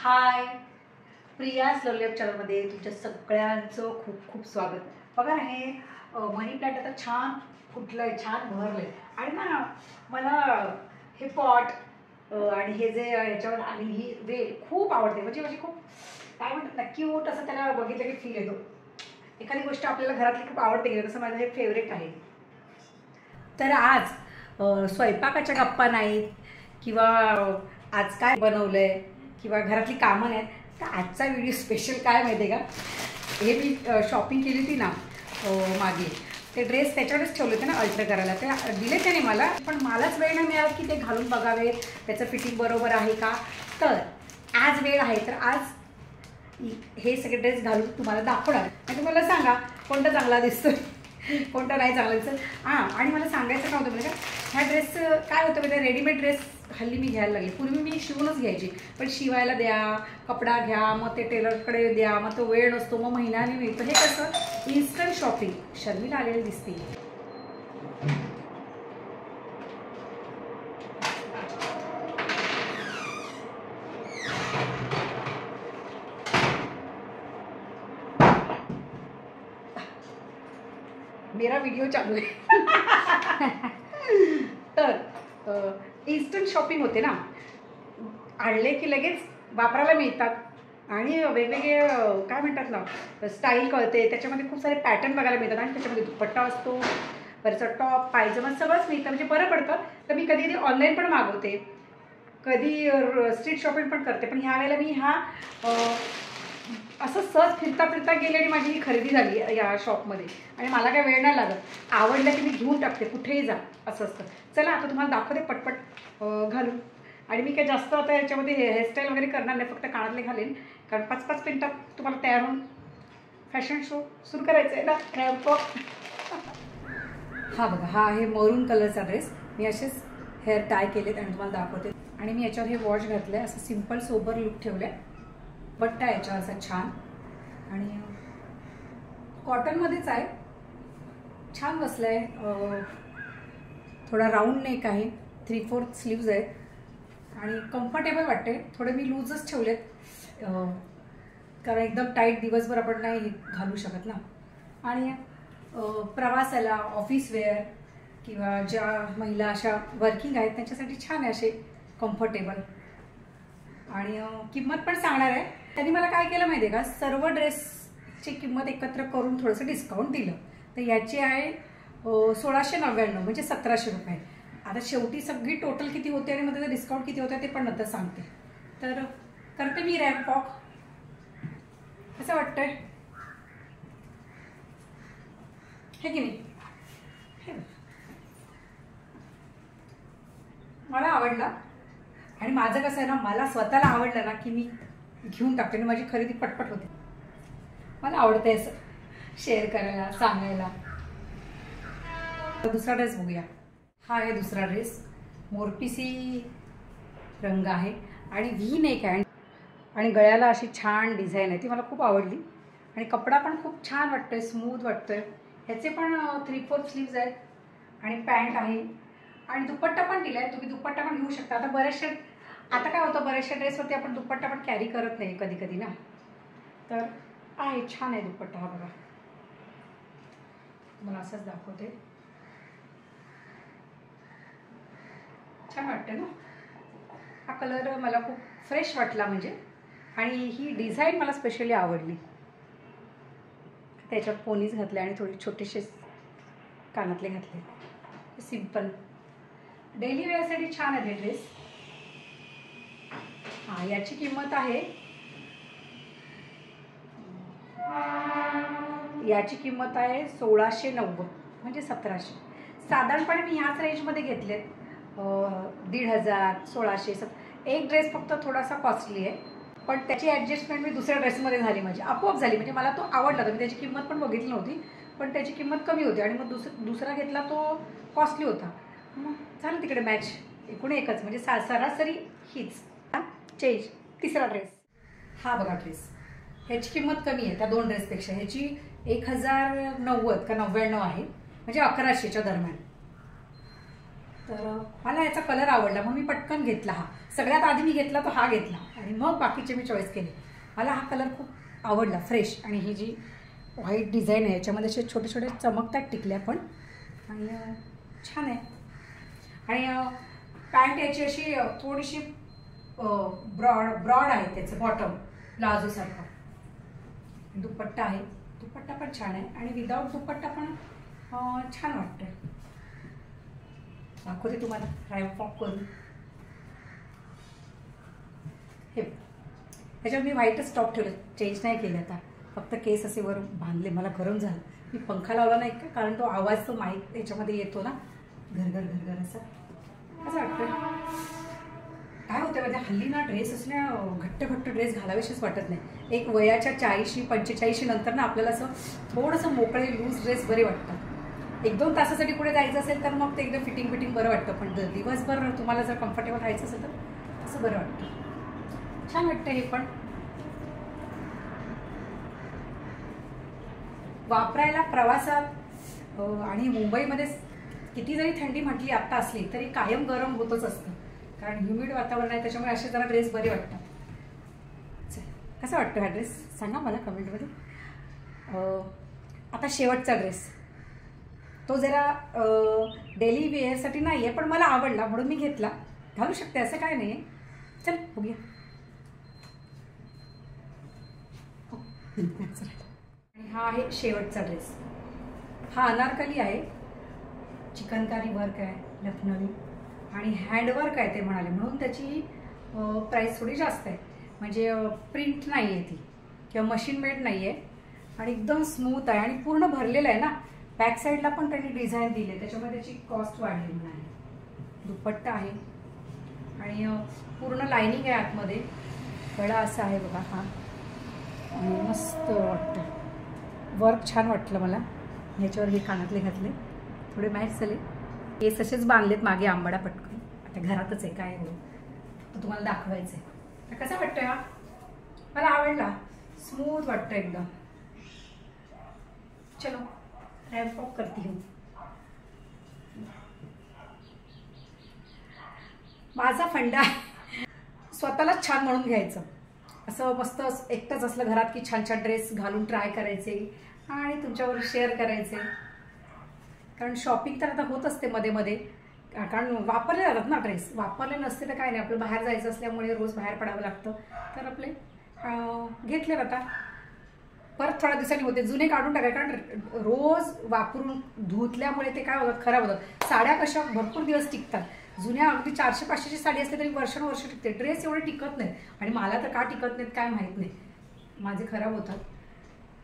हाय, प्रियाज लवलेप चॅनलमध्ये तुमच्या सगळ्यांचं खूप खूप स्वागत. बघा ना, हे मनी प्लांट आता छान फुटलंय, छान भरलंय. आणि ना मला हे पॉट आणि हे जे याच्यावर आणि ही वेल खूप आवडते. म्हणजे खूप काय म्हणतात ना, क्यूट असं त्याला बघितलं की फील येतो. एखादी गोष्ट आपल्याला घरातली खूप आवडते की तसं माझं हे फेवरेट आहे. तर आज स्वयंपाकाच्या गप्पा नाहीत किंवा आज काय बनवलंय किंवा घरातली कामं नाहीत. तर आजचा व्हिडिओ स्पेशल काय माहिती आहे का, हे मी शॉपिंग केली होती ना मागे, ते ड्रेस त्याच्यावरच ठेवले होते ना अल्टर करायला. ते दिले त्याने मला, पण मलाच वेळ नाही मिळाला की ते घालून बघावे त्याचं फिटिंग बरोबर आहे का. तर आज वेळ आहे, तर आज हे सगळे ड्रेस घालून तुम्हाला दाखवणार आणि तुम्हाला सांगा कोणता चांगला दिसतोय कोणता नाही चांगला दिसत. आणि मला सांगायचं का होतं म्हणजे का, ह्या ड्रेसचं काय होतं म्हणजे रेडीमेड ड्रेस हल्ली मी घ्यायला लागले. पूर्वी मी शिवूनच घ्यायची, पण शिवायला द्या, कपडा घ्या, मग ते टेलरकडे द्या, मग तो वेळ नसतो, मग महिन्याने मिळतं. हे कसं इन्स्टंट शॉपिंग शर्मीला आलेली दिसते. मेरा व्हिडिओ चालू आहे. तर इन्स्टंट शॉपिंग होते ना, आणले की लगेच वापरायला मिळतात आणि वेगवेगळे काय म्हणतात ना स्टाईल कळते. त्याच्यामध्ये खूप सारे पॅटर्न बघायला मिळतात आणि त्याच्यामध्ये दुपट्टा असतो, वरचा टॉप, पायजमा सगळंच मिळतं. म्हणजे बरं पडतं. तर मी कधी कधी ऑनलाईन पण मागवते, कधी स्ट्रीट शॉपिंग पण करते. पण ह्या वेळेला मी असं सहज फिरता फिरता गेले आणि माझी ही खरेदी झाली या शॉपमध्ये. आणि मला काय वेळ नाही लागत, आवडलं की मी घेऊन टाकते, कुठेही जा असं असतं. चला आता तुम्हाला दाखवते पटपट घालून. आणि मी काय जास्त आता याच्यामध्ये हेअरस्टाईल वगैरे करणार नाही, फक्त कानातले घालेन, कारण 5-5 मिनिटात तुम्हाला तयार होऊन फॅशन शो सुरू करायचं आहे ना. Ramp walk. हा बघा, हा आहे मरून कलरचा ड्रेस. मी असेच हेअर टाय केलेत आणि तुम्हाला दाखवते. आणि मी याच्यावर हे वॉश घातलं आहे, असं सिम्पल सोबर लुक ठेवलं आहे. बट्टा याच्यावर असा छान आणि कॉटनमध्येच आहे, छान बसलं आहे. थोडा राऊंड नेक आहे, 3/4 स्लीव्ज आहेत आणि कम्फर्टेबल वाटते. थोडे मी लूजच ठेवलेत, कारण एकदम टाईट दिवसभर आपण नाही घालू शकत ना. आणि प्रवासाला, ऑफिस वेअर किंवा ज्या महिला अशा वर्किंग आहेत त्यांच्यासाठी छान आहे असे कम्फर्टेबल. आणि किंमत पण सांगणार आहे. त्यांनी मला काय केलं माहिती आहे का, सर्व ड्रेसची किंमत एकत्र करून थोडंसं डिस्काउंट दिलं. तर याची आहे 1699 म्हणजे 1700 रुपये. आता शेवटी सगळी टोटल किती होते आणि मग त्याचं डिस्काउंट किती होतं ते पण नंतर सांगते. तर करते मी रॅम्प वॉक. कसं वाटतंय हे की नाही. मला आवडला आणि माझं कसं आहे ना, मला स्वतःला आवडलं ना की मी घेऊन टाकते आणि माझी खरेदी पटपट होते. मला आवडते असं शेअर करायला, सांगायला. दुसरा ड्रेस बघूया. हा आहे दुसरा ड्रेस, मोरपिसी रंग आहे आणि व्ही नेक आहे आणि गळ्याला अशी छान डिझाईन आहे, ती मला खूप आवडली. आणि कपडा पण खूप छान वाटतोय, स्मूथ वाटतोय. ह्याचे पण 3/4 स्लीव्ज आहेत आणि पॅन्ट आहे आणि दुपट्टा पण दिलाय. तुम्ही दुपट्टा पण घेऊ शकता. आता काय होतं, बऱ्याचशा ड्रेसवरती आपण दुपट्टा पण कॅरी करत नाही कधी कधी ना. तर आहे, छान आहे दुपट्टा. हा बघा, मला असंच दाखवते, छान वाटतं ना. हा कलर मला खूप फ्रेश वाटला म्हणजे. आणि ही डिझाईन मला स्पेशली आवडली. त्याच्यात पोनीज घातले आणि थोडे छोटेसे कानातले घातले. सिम्पल डेली वेअरसाठी छान आहे ड्रेस. हा, याची किंमत आहे, याची किंमत आहे 1690 म्हणजे 1700. साधारणपणे मी ह्याच रेंजमध्ये घेतलेत, 1500, 1600. एक ड्रेस फक्त थोडासा कॉस्टली आहे, पण त्याची ॲडजस्टमेंट मी दुसऱ्या ड्रेसमध्ये झाली, माझी आपोआप झाली. म्हणजे मला तो आवडला, तर मी त्याची किंमत पण बघितली नव्हती, पण त्याची किंमत कमी होती. आणि मग दुसरा घेतला तो कॉस्टली होता, मग झालं तिकडे मॅच. एकूण एकच म्हणजे सरासरी हीच चेंज. तिसरा ड्रेस, हा बघा ड्रेस. ह्याची किंमत कमी आहे त्या दोन ड्रेसपेक्षा. ह्याची 1090 का 99 आहे, म्हणजे 1100च्या दरम्यान. तर मला याचा कलर आवडला, मग मी पटकन घेतला. हा सगळ्यात आधी मी घेतला तो हा घेतला. आणि मग बाकीचे मी चॉईस केले. मला हा कलर खूप आवडला, फ्रेश. आणि ही जी व्हाईट डिझाईन आहे याच्यामध्ये असे छोटे छोटे चमकतात टिकल्या पण, आणि छान आहे. आणि पॅन्ट याची अशी थोडीशी ब्रॉड आहे, त्याचं बॉटम प्लाझोसारखं. दुपट्टा आहे, दुपट्टा पण छान आहे. आणि विदाऊट दुपट्टा पण छान वाटतं. दाखवते तुम्हाला रॅम्प वॉक करून. हे ह्याच्यावर मी व्हाईटच टॉप ठेवलं, चेंज नाही केलं. आता फक्त केस असे वर बांधले. मला गरम झालं, मी पंखा लावला नाही का, कारण तो आवाज तो माईक याच्यामध्ये येतो ना, घरघर घरघर असं. असं वाटतं. काय होतं म्हणजे हल्ली ना ड्रेस असल्या घट्ट घट्ट ड्रेस घालावेशीच वाटत नाही. एक वयाच्या 40-45 नंतर ना आपल्याला असं थोडंसं मोकळे लूज ड्रेस बरे वाटतात. 1-2 तासासाठी पुढे जायचं असेल तर मग ते एकदम फिटिंग बरं वाटतं. पण जर दिवसभर तुम्हाला जर कम्फर्टेबल राहायचं असेल तर असं बरं वाटतं. छान वाटतं हे पण. वापरायला प्रवासात आणि मुंबईमध्ये किती जरी थंडी म्हटली आत्ता असली तरी कायम गरम होतच असतं, कारण ह्युमिड वातावरण आहे. त्याच्यामुळे असे जरा ड्रेस बरे वाटतात. कसा वाटतो हा ड्रेस सांगा मला कमेंटमध्ये. आता शेवटचा ड्रेस, तो जरा डेली वेअरसाठी नाही आहे पण मला आवडला म्हणून मी घेतला. घालू शकते असं काय नाही आहे. चल बघूया. आणि हा आहे शेवटचा ड्रेस. हा अनारकली आहे, चिकनकारी वर्क आहे, लखनवी आणि हँडवर्क आहे ते म्हणाले, म्हणून त्याची प्राईस थोडी जास्त आहे. म्हणजे प्रिंट नाही आहे ती किंवा मशीन मेड नाही आहे. आणि एकदम स्मूथ आहे आणि पूर्ण भरलेलं आहे ना. बॅक साईडला पण त्यांनी डिझाईन दिले, त्याच्यामुळे त्याची कॉस्ट वाढली म्हणाले. दुपट्टा आहे आणि पूर्ण लायनिंग आहे आतमध्ये. गळा असा आहे बघा हा. आणि मस्त वाटतं, वर्क छान वाटलं मला. ह्याच्यावर हे कानातले घातले, थोडे मॅच झाले. केस असेच बांधलेत मागे आंबाडा पटकन. आता घरातच आहे काय एवढं, तर तुम्हाला दाखवायचं आहे. कसा वाटतोय हा? मला आवडला, स्मूथ वाटतं एकदम. चलो रॅम्प वॉक करती हूँ. माझा फंडा स्वतःलाच छान म्हणून घ्यायचं. असं मस्त एकटंच असलं घरात की छान छान ड्रेस घालून ट्राय करायचे आणि तुमच्यावर शेअर करायचे. कारण शॉपिंग तर आता होत असते मध्ये मध्ये, कारण वापरले जातात ना ड्रेस. वापरले नसते तर काय नाही, आपलं बाहेर जायचं असल्यामुळे रोज बाहेर पडावं लागतं, तर आपले घेतले जातात. परत थोड्या दिवसांनी होते, जुने काढून टाकाय. कारण रोज वापरून धुतल्यामुळे ते काय होतात, खराब होतात. साड्या कशा भरपूर दिवस टिकतात. जुन्या अगदी 400-500ची साडी असली तरी वर्षानुवर्ष टिकते. ड्रेस एवढे टिकत नाहीत. आणि मला तर का टिकत नाहीत काय माहीत नाही, माझे खराब होतात.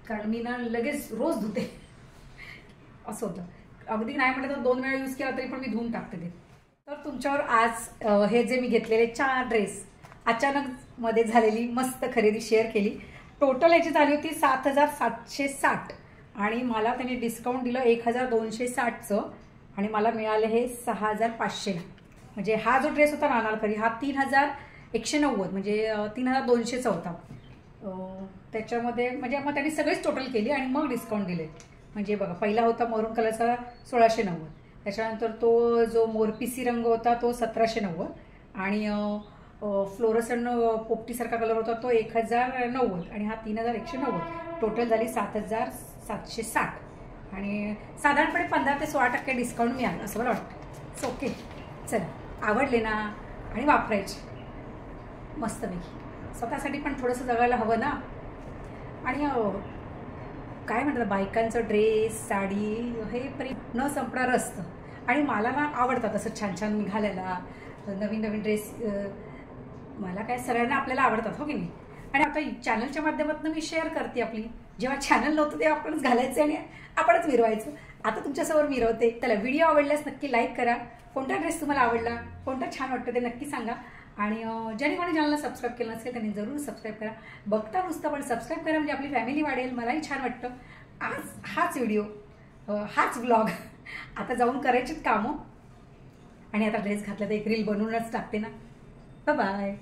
कारण मी ना लगेच रोज धुते, असं होतं. अगदी नाही म्हटलं तर 2 वेळा यूज केला तरी पण मी धुवून टाकते ते. तर तुमच्यावर आज हे जे मी घेतलेले 4 ड्रेस अचानक मध्ये झालेली मस्त खरेदी शेअर केली. टोटल याची झाली होती 7,760 आणि मला त्यांनी डिस्काउंट दिलं 1,260चं आणि मला मिळाले हे 6,500. म्हणजे हा जो ड्रेस होता ना अनारकली, हा 3,190 म्हणजे 3,200चा होता. त्याच्यामध्ये म्हणजे मग त्यांनी सगळेच टोटल केली आणि मग डिस्काउंट दिले. म्हणजे बघा, पहिला होता मरून कलरचा 1,690, त्याच्यानंतर तो जो मोरपिसी रंग होता तो 1,790 आणि फ्लोरसन पोपटीसारखा कलर होता तो 1,090 आणि हा 3,190. टोटल झाली 7,760 आणि साधारणपणे 15 ते 16% डिस्काउंट मिळालं असं मला वाटतं. ओके, चला आवडले ना, आणि वापरायचे मस्तपैकी. स्वतःसाठी पण थोडंसं जगायला हवं ना. आणि काय म्हणतात, बायकांचं ड्रेस साडी हे परी न संपणारं असतं. आणि मला ना आवडतात असं छान छान मी घालायला, नवीन नवीन ड्रेस. मला काय सगळ्यांना आपल्याला आवडतात, हो की नाही. आणि आता चॅनलच्या माध्यमातून मी शेअर करते आपली. जेव्हा चॅनल नव्हतं तेव्हा आपणच घालायचं आणि आपणच मिरवायचं. आता तुमच्यासमोर मिरवते. त्याला व्हिडिओ आवडल्यास नक्की लाईक करा. कोणता ड्रेस तुम्हाला आवडला, कोणता छान वाटतं ते नक्की सांगा. आणि ज्याने कोणी चॅनलला सबस्क्राईब केलं नसेल त्यांनी जरूर सबस्क्राईब करा. बघता नुसतं पण सबस्क्राईब करा, म्हणजे आपली फॅमिली वाढेल, मलाही छान वाटतं. आज हाच व्हिडिओ, हाच व्लॉग आता जाऊन करायचीच कामं. आणि आता ड्रेस घातला तर एक रील बनवूनच टाकते ना. बाय.